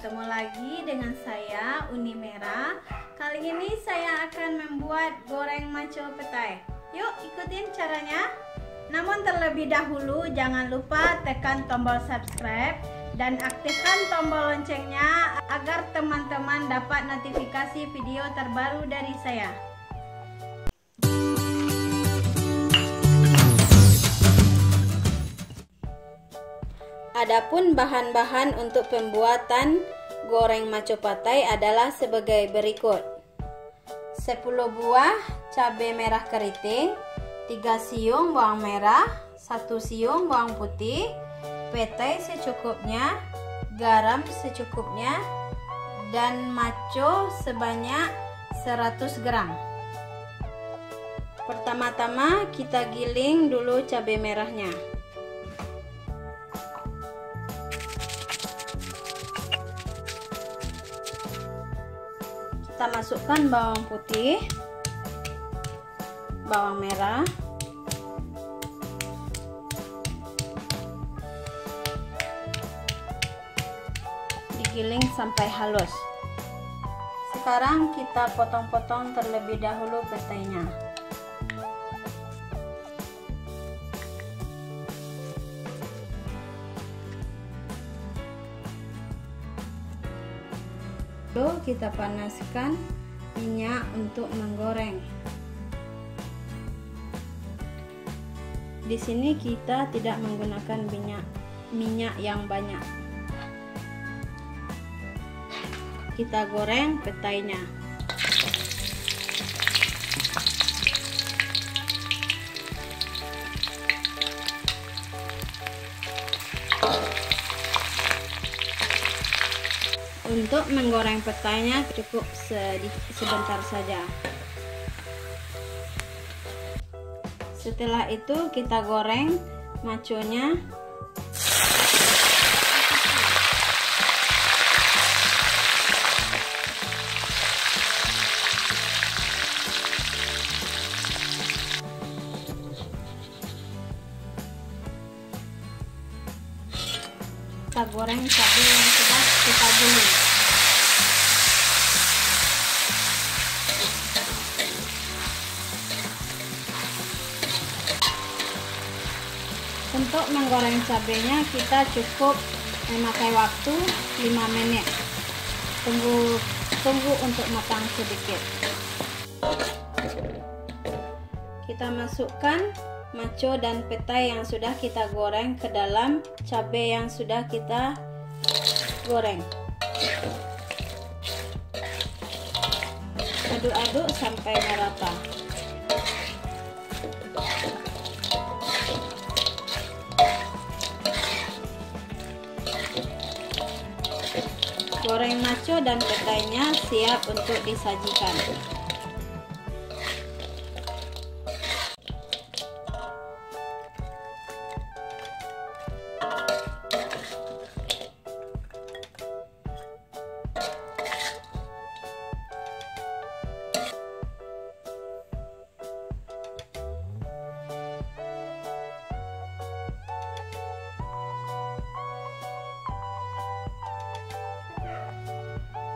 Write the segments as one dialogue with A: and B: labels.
A: Bertemu lagi dengan saya Uni Merah. Kali ini saya akan membuat goreng maco petai. Yuk ikutin caranya. Namun terlebih dahulu jangan lupa tekan tombol subscribe dan aktifkan tombol loncengnya agar teman-teman dapat notifikasi video terbaru dari saya. Adapun bahan-bahan untuk pembuatan goreng maco petai adalah sebagai berikut: 10 buah cabai merah keriting, 3 siung bawang merah, 1 siung bawang putih, petai secukupnya, garam secukupnya, dan maco sebanyak 100 gram. Pertama-tama kita giling dulu cabai merahnya. Kita masukkan bawang putih, bawang merah, digiling sampai halus. Sekarang kita potong-potong terlebih dahulu petainya. Lalu kita panaskan minyak untuk menggoreng. Di sini kita tidak menggunakan minyak yang banyak. Kita goreng petainya. Untuk menggoreng petainya cukup sebentar saja. Setelah itu kita goreng maconya. Kita goreng cabai yang sudah kita giling. Untuk menggoreng cabenya kita cukup memakai waktu 5 menit. Tunggu untuk matang sedikit. Kita masukkan maco dan petai yang sudah kita goreng ke dalam cabai yang sudah kita goreng. Aduk-aduk sampai merata. Goreng maco dan petainya siap untuk disajikan.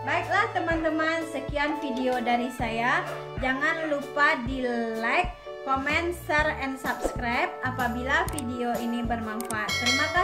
A: Baiklah teman-teman, sekian video dari saya. Jangan lupa di like, comment, share, and subscribe apabila video ini bermanfaat. Terima kasih.